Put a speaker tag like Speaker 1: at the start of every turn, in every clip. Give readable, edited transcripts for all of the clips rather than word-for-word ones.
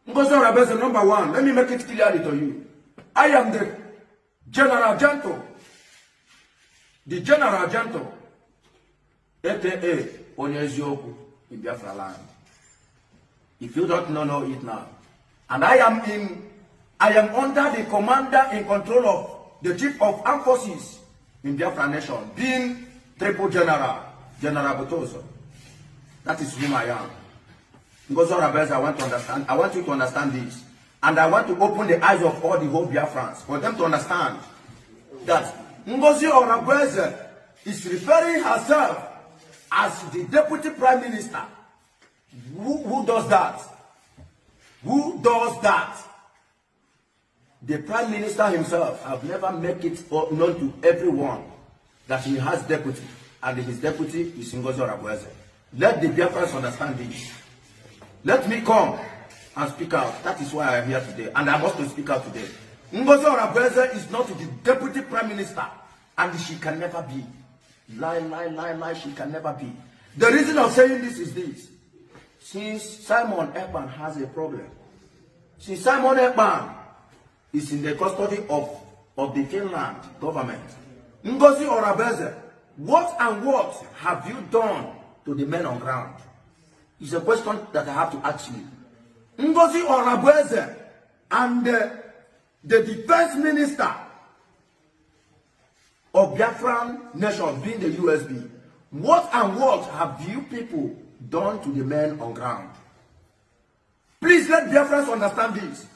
Speaker 1: Ngozi Orabeze, number one, let me make it clearly to you. I am the General Janto. The General Janto, aka Onyezioku in Biafra land. If you don't know it now. And I am under the commander in control of the chief of armed forces in Biafra nation, being Triple General Butuzor. That is whom I am. Ngozi Orabeze, I want you to understand this. And I want to open the eyes of all the whole Biafrans for them to understand that Ngozi Orabeze is referring herself as the deputy prime minister. Who does that? Who does that? The prime minister himself have never make it known to everyone that he has deputy, and his deputy is Ngozi Orabeze. Let the Biafrans understand this. Let me come and speak out. That is why I am here today, and I must speak out today. Ngozi Orabeze is not the deputy prime minister, and she can never be. Lie, she can never be. The reason of saying this is this. Since Simon Ekpan has a problem, since Simon Ekpan is in the custody of the Finland government, Ngozi Orabeze, what have you done to the men on ground? It's a question that I have to ask you. Ngozi Orabeze and the defense minister of Biafran nation, being the USB, what have you people done to the men on ground? Please let Biafrans understand this.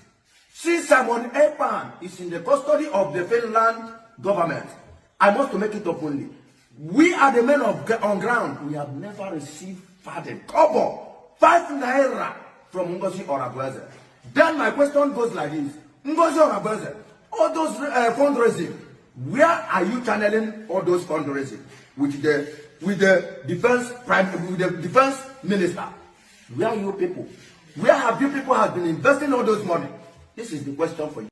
Speaker 1: Since Simon Ekpan is in the custody of the Finland government, I must make it openly. We are the men on ground. We have never received kobo, 5 naira from Ngozi Orabeze. Then my question goes like this. Ngozi Orabeze, all those fundraising, where are you channeling all those fundraising with the defense minister? Where are you people? Where have you people been investing all those money? This is the question for you.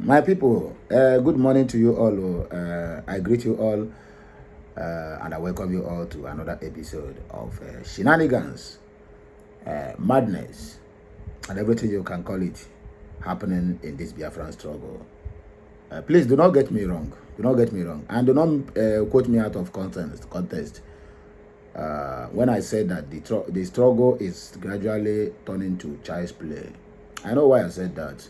Speaker 2: My people, good morning to you all. I greet you all and I welcome you all to another episode of shenanigans, madness, and everything you can call it happening in this Biafran struggle. Please do not get me wrong. Do not get me wrong. And do not quote me out of context. When I said that the struggle is gradually turning to child's play. I know why I said that.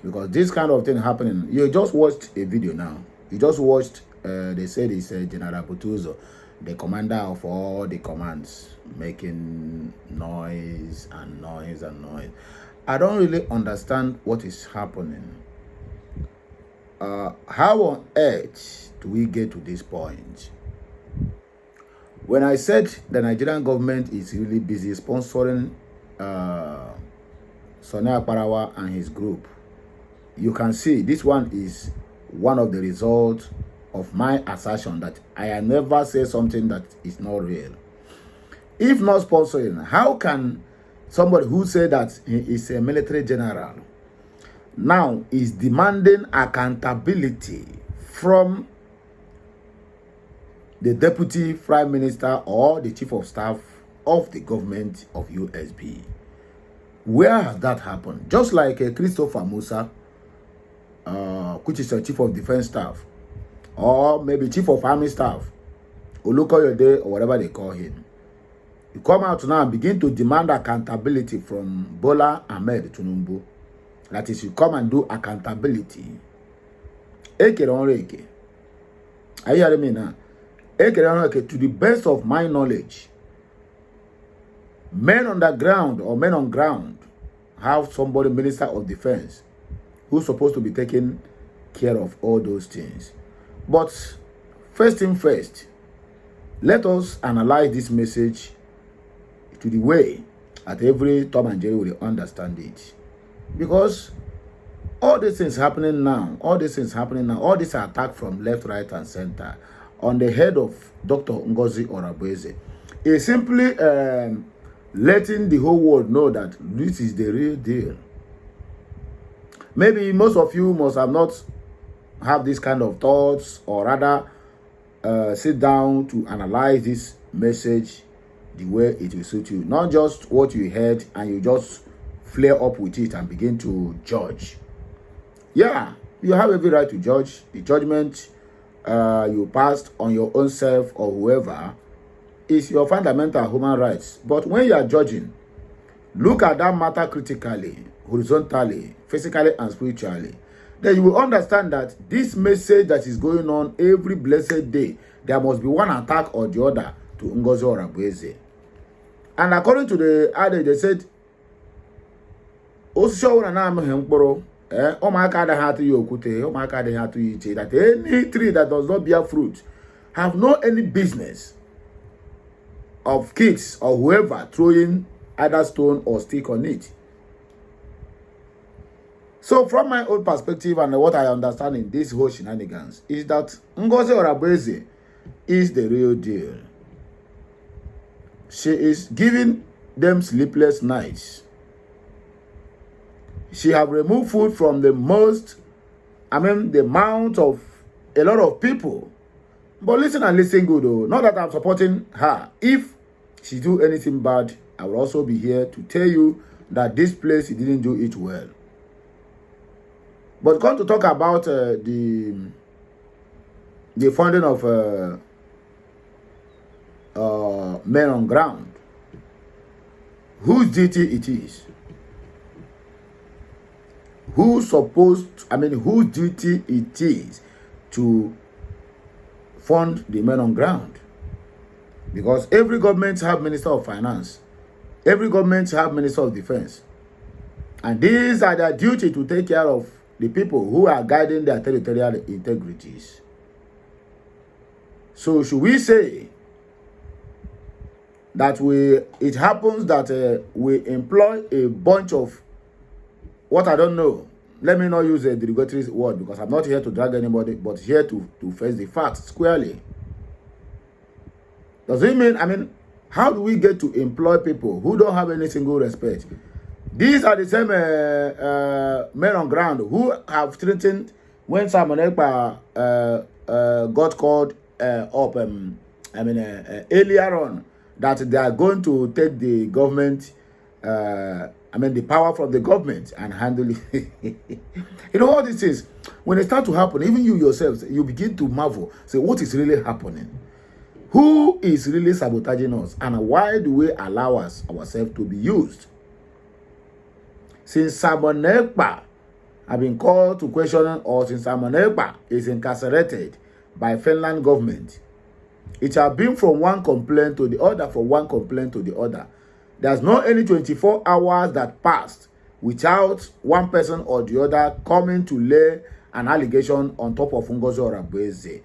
Speaker 2: Because this kind of thing happening. You just watched a video now. You just watched, they said it's General Butuzor, the commander of all the commands, making noise and noise and noise. I don't really understand what is happening. How on earth do we get to this point? When I said the Nigerian government is really busy sponsoring Sonia Parawa and his group, you can see this one is one of the results of my assertion that I have never said something that is not real. If not sponsoring, how can somebody who said that he is a military general now is demanding accountability from the deputy prime minister or the chief of staff of the government of USB? Where has that happened? Just like Christopher Musa, which is a chief of defense staff, or maybe chief of army staff, Olukoyede, or whatever they call him. You come out now and begin to demand accountability from Bola Ahmed Tinubu. That is, you come and do accountability. Are you hearing me now? To the best of my knowledge, men on the ground or men on ground have somebody, minister of defense, who's supposed to be taking care of all those things. But first thing first, let us analyze this message to the way that every Tom and Jerry will understand it. Because all these things happening now, all these attack from left, right, and center on the head of Dr. Ngozi Orabeze is simply letting the whole world know that this is the real deal. Maybe most of you must have not have this kind of thoughts, or rather sit down to analyze this message the way it will suit you. Not just what you heard and you just flare up with it and begin to judge. Yeah, you have every right to judge. The judgment you passed on your own self or whoever is your fundamental human rights. But when you are judging, look at that matter critically, horizontally, physically and spiritually. Then you will understand that this message that is going on every blessed day, there must be one attack or the other to Ngozi Orabueze. And according to the adage, they said, that any tree that does not bear fruit have no any business of kids or whoever throwing either stone or stick on it. So from my own perspective and what I understand in this whole shenanigans is that Ngozi Orabueze is the real deal. She is giving them sleepless nights. She have removed food from the mouth of a lot of people. But listen and listen good though. Not that I'm supporting her. If she do anything bad, I will also be here to tell you that this place, she didn't do it well. But come to talk about the funding of men on ground, whose duty it is, whose duty it is to fund the men on ground. Because every government have Minister of Finance, every government have Minister of Defense, and these are their duty to take care of the people who are guiding their territorial integrities. So should we say that it happens that we employ a bunch of what I don't know. Let me not use a derogatory word because I'm not here to drag anybody, but here to face the facts squarely. Does it mean, how do we get to employ people who don't have any single respect? These are the same men on ground who have threatened when Simon Ekpa got called up earlier on that they are going to take the government, the power from the government and handle it. You know, all these things, when they start to happen, even you yourselves, you begin to marvel, say, what is really happening? Who is really sabotaging us? And why do we allow ourselves to be used? Since Simon Ekpa have been called to question, or since Simon Ekpa is incarcerated by Finland government, it has been from one complaint to the other, from one complaint to the other. There's not any 24 hours that passed without one person or the other coming to lay an allegation on top of Ngozi Orabueze.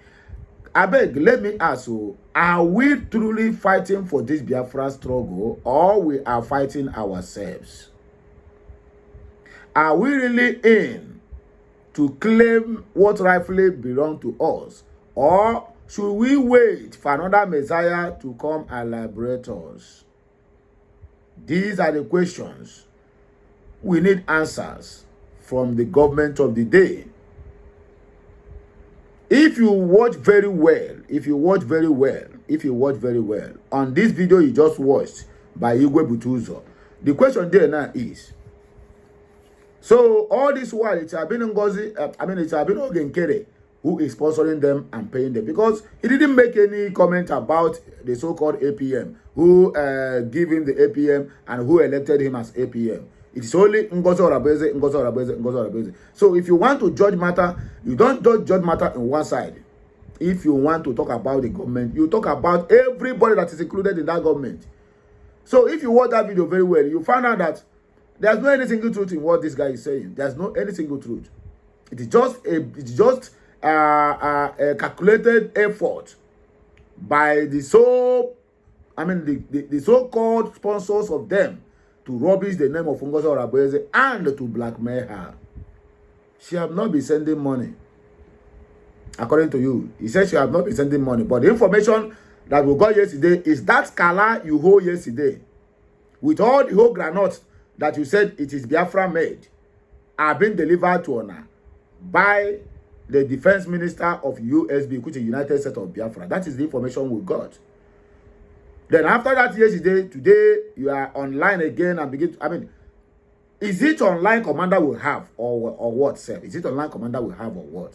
Speaker 2: I beg, let me ask you, are we truly fighting for this Biafra struggle, or we are fighting ourselves? Are we really in to claim what rightfully belongs to us, or should we wait for another Messiah to come and liberate us? These are the questions we need answers from the government of the day. If you watch very well on this video you just watched by Butuzor, the question there now is, so all this while it has been Ngozi, it has been Ogenkere who is sponsoring them and paying them, because he didn't make any comment about the so-called APM, who gave him the APM and who elected him as APM. It's only Ngozi Orabueze. So if you want to judge matter, you don't just judge matter on one side. If you want to talk about the government, you talk about everybody that is included in that government. So if you watch that video very well, you find out that there's no any single truth in what this guy is saying. There's no any single truth. It is just a calculated effort by the so-called sponsors of them to rubbish the name of Ngozi Orabueze and to blackmail her. She have not been sending money. According to you, he said she have not been sending money. But the information that we got yesterday is that Kala you hold yesterday, with all the whole granite that you said it is Biafra made, are being delivered to Ona by the defense minister of USB, which is United States of Biafra. That is the information we got. Then after that yesterday, today you are online again and begin to, I mean, is it online commander will have or what, sir? Is it online commander will have or what?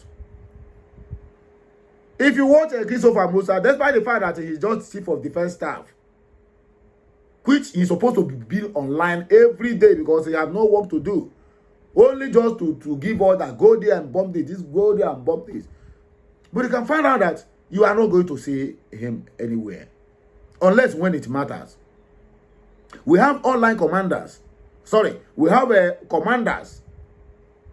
Speaker 2: If you watch Christopher Musa, despite the fact that he's just chief of defense staff, which he's supposed to be online every day because he has no work to do, only just to give order, go there and bomb this, go there and bomb this. But you can find out that you are not going to see him anywhere, unless when it matters. We have online commanders. Sorry, we have commanders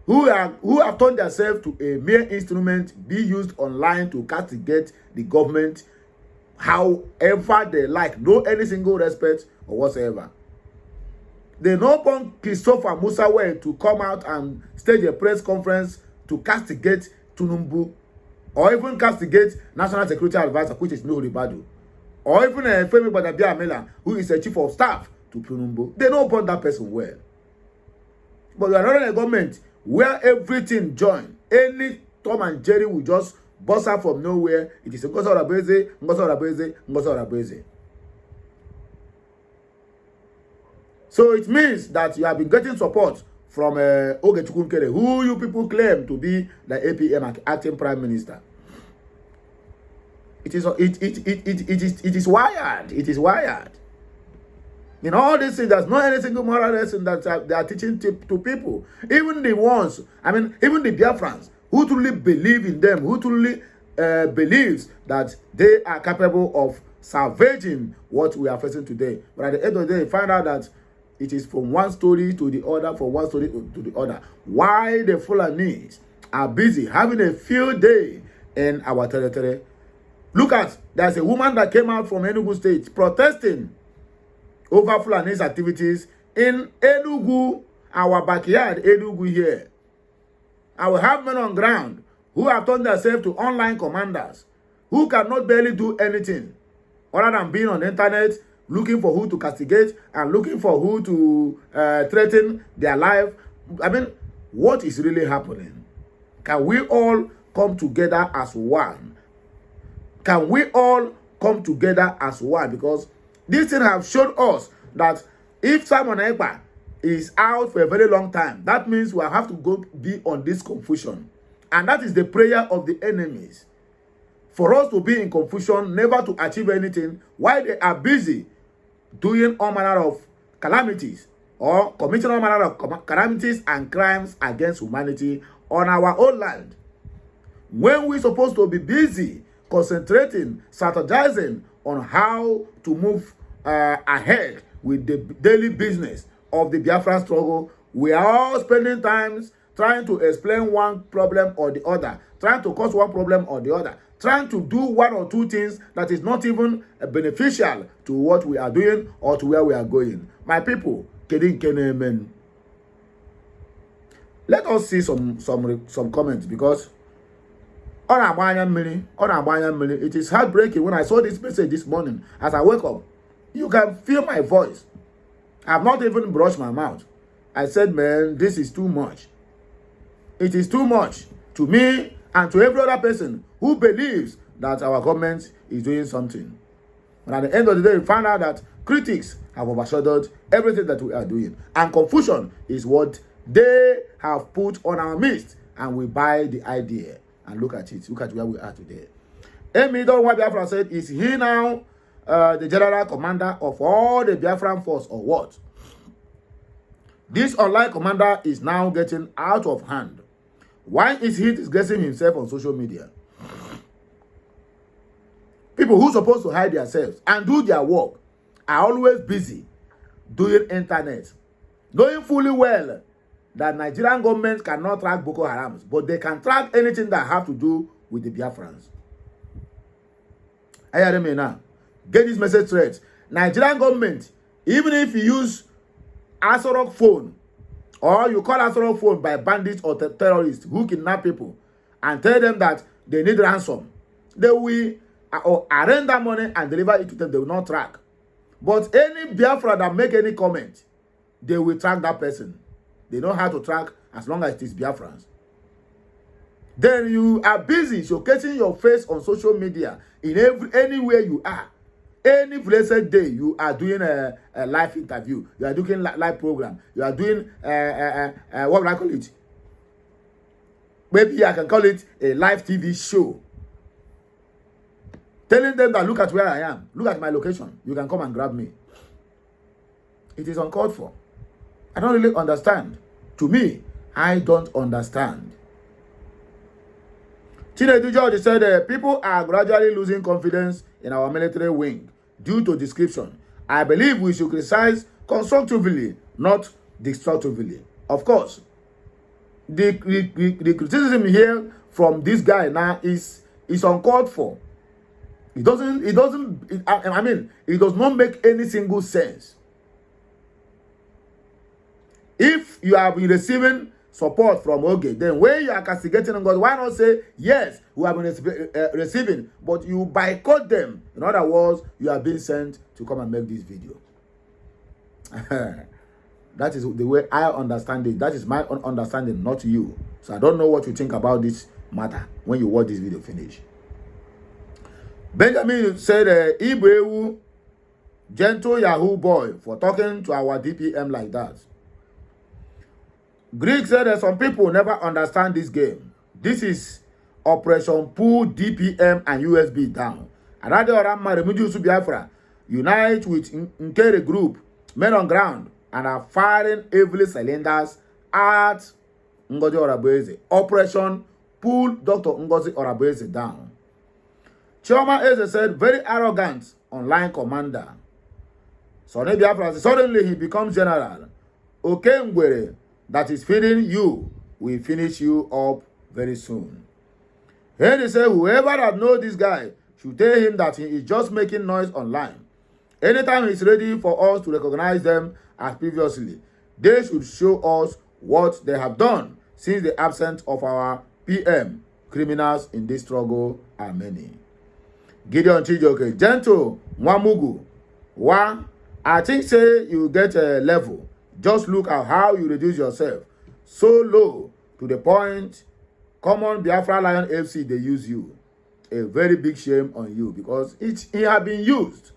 Speaker 2: who have turned themselves to a mere instrument be used online to castigate the government however they like, no any single respect or whatsoever. They don't want Christopher Musa to come out and stage a press conference to castigate Tinubu, or even castigate National Security Advisor, which is Nuhu Ribadu, or even Femi Gbadabiamila, who is a chief of staff to Tinubu. They don't want that person well. But we are not in a government where everything join. Any Tom and Jerry will just bust out from nowhere. It is Ngozi Orebeze, Ngozi Orebeze, Ngozi Orebeze. So it means that you have been getting support from Ogechukwu Nkere, who you people claim to be the APM acting prime minister. It is wired. It is wired. In all these things, there's not any single moral lesson that they are teaching to people. Even the ones, I mean, even the Biafrans who truly believe in them, who truly believes that they are capable of salvaging what we are facing today. But at the end of the day, find out that it is from one story to the other, from one story to the other. Why the Fulanis are busy having a field day in our territory. Look at, there's a woman that came out from Enugu State protesting over Fulani's activities in Enugu, our backyard, Enugu here. I will have men on ground who have turned themselves to online commanders, who cannot barely do anything other than being on the internet, looking for who to castigate and looking for who to threaten their life. I mean, what is really happening? Can we all come together as one? Can we all come together as one? Because this thing have showed us that if Simon Ekpa is out for a very long time, that means we have to go be on this confusion. And that is the prayer of the enemies. For us to be in confusion, never to achieve anything, while they are busy doing all manner of calamities or committing all manner of calamities and crimes against humanity on our own land. When we're supposed to be busy, concentrating, strategizing on how to move ahead with the daily business of the Biafran struggle, we are all spending time trying to explain one problem or the other, trying to cause one problem or the other, trying to do one or two things that is not even beneficial to what we are doing or to where we are going. My people, let us see some comments, because it is heartbreaking when I saw this message this morning as I wake up. You can feel my voice. I have not even brushed my mouth. I said, man, this is too much. It is too much to me and to every other person who believes that our government is doing something. But at the end of the day, we find out that critics have overshadowed everything that we are doing. And confusion is what they have put on our midst. And we buy the idea. And look at it. Look at where we are today. Emi Donwa Biafra said, is he now the general commander of all the Biafran force or what? This online commander is now getting out of hand. Why is he disgracing himself on social media? People who are supposed to hide themselves and do their work are always busy doing internet, knowing fully well that Nigerian government cannot track Boko Haram, but they can track anything that have to do with the Biafrans. I hear me now. Get this message straight. Nigerian government, even if you use Asorok phone, or you call Asorok phone by bandits or terrorists who kidnap people and tell them that they need ransom, they will arrange that money and deliver it to them. They will not track. But any Biafra that make any comment, they will track that person. They know how to track as long as it is Biafrans. Then you are busy showcasing your face on social media in anywhere you are. Any blessed day you are doing a live interview, you are doing live program, you are doing what would I call it? Maybe I can call it a live TV show. Telling them that look at where I am, look at my location, you can come and grab me. It is uncalled for. I don't really understand. To me, I don't understand. Chinedu George said, people are gradually losing confidence in our military wing due to description. I believe we should criticize constructively, not destructively. Of course, the criticism here from this guy now is uncalled for. It does not make any single sense. If you have been receiving support from Oge, then when you are castigating God, why not say, yes, we have been receiving, but you boycott them? In other words, you are being sent to come and make this video. That is the way I understand it. That is my own understanding, not you. So I don't know what you think about this matter when you watch this video finish. Benjamin said, Ibewu, gentle Yahoo boy, for talking to our DPM like that. Greek said that some people never understand this game. This is Operation Pull DPM and USB down. Another Orama Remuju Biafra unite with Nkere group, men on ground, and are firing heavily cylinders at Ngozi Orabueze. Operation Pull Dr. Ngozi Orabueze down. Chioma Eze said, very arrogant online commander. Sonny Biafra, suddenly he becomes general. Okengwere, that is feeding you, will finish you up very soon. Henry said, whoever that knows this guy should tell him that he is just making noise online. Anytime he's ready for us to recognize them as previously, they should show us what they have done since the absence of our PM. Criminals in this struggle are many. Gideon Chijoke, gentle, Mwamugu, I think say you get a level. Just look at how you reduce yourself so low to the point common Biafra Lion FC, they use you. A very big shame on you because it has been used.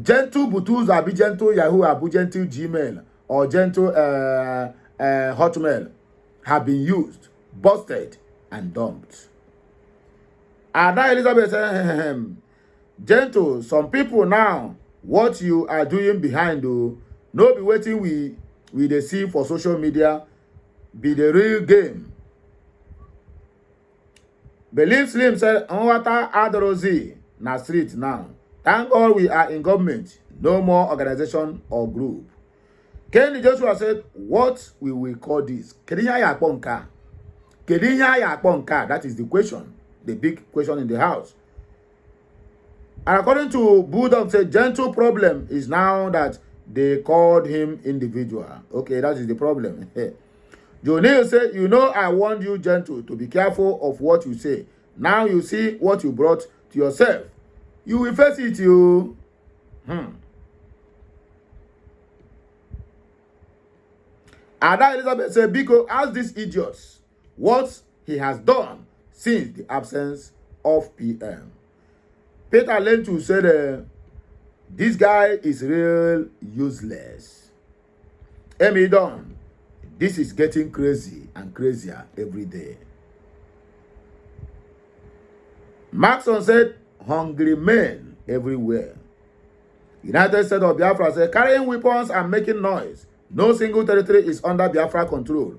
Speaker 2: Gentle Butuzor, be gentle Yahoo, Abu gentle Gmail, or gentle Hotmail have been used, busted, and dumped. Ada Elizabeth said, gentle, some people now, what you are doing behind, though, no be waiting we they see for social media, be the real game. Believe Slim said, Onwata Adorozi, na street now. Thank God we are in government, no more organization or group. Kenny Joshua said, what will we call this? Kedinya Yaponka. Kedinya Yaponka, that is the question, the big question in the house. And according to Bulldog, said gentle problem is now that they called him individual. Okay, that is the problem. Joe Neal said, you know I warned you, gentle, to be careful of what you say. Now you see what you brought to yourself. You will face it, you. Ada Elizabeth said, Biko, ask these idiots what he has done since the absence of PM. Peter Lentu said, this guy is real useless. Amy Don, this is getting crazy and crazier every day. Maxon said, hungry men everywhere. United States of Biafra said, carrying weapons and making noise. No single territory is under Biafra control.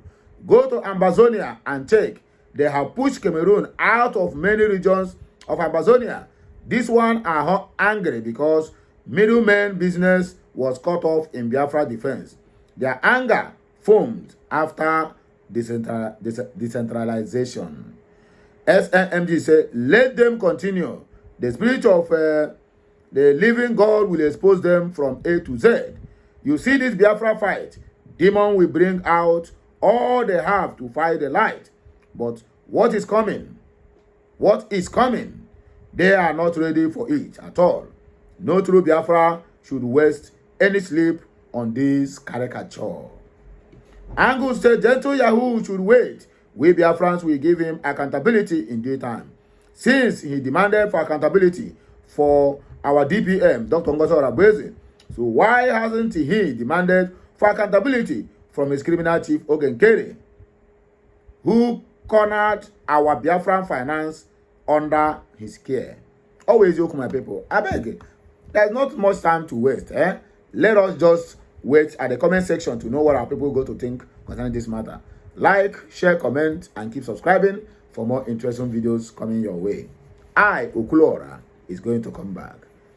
Speaker 2: Go to Amazonia and check. They have pushed Cameroon out of many regions of Amazonia. This one are angry because middleman business was cut off in Biafra defense. Their anger foamed after decentralization. SNMG said, let them continue. The spirit of the living God will expose them from A to Z. You see this Biafra fight, demon will bring out all they have to fight the light. But what is coming? What is coming? They are not ready for it at all. No true Biafra should waste any sleep on this caricature. Angus said, gentle Yahoo should wait. We Biafrans will give him accountability in due time. Since he demanded for accountability for our DPM, Dr. Ngozi Orabweze. So why hasn't he demanded for accountability from his criminal chief, Ogenkere, who cornered our Biafran finance under his care? Always yoke, my people. I beg, there's not much time to waste. Let us just wait at the comment section to know what our people go to think concerning this matter. Like, share, comment, and keep subscribing for more interesting videos coming your way. Okulora is going to come back.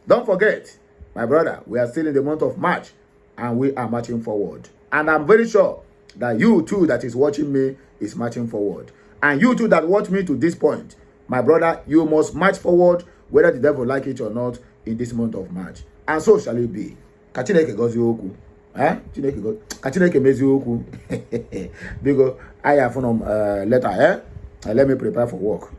Speaker 2: Don't forget, my brother, we are still in the month of March and we are marching forward. And I'm very sure that you too that is watching me is marching forward. And you too that watch me to this point, my brother, you must march forward whether the devil like it or not in this month of March. And so shall it be. Kachineke gozi oku. Kachineke mezi oku. Bigo, I have from letter, let me prepare for work.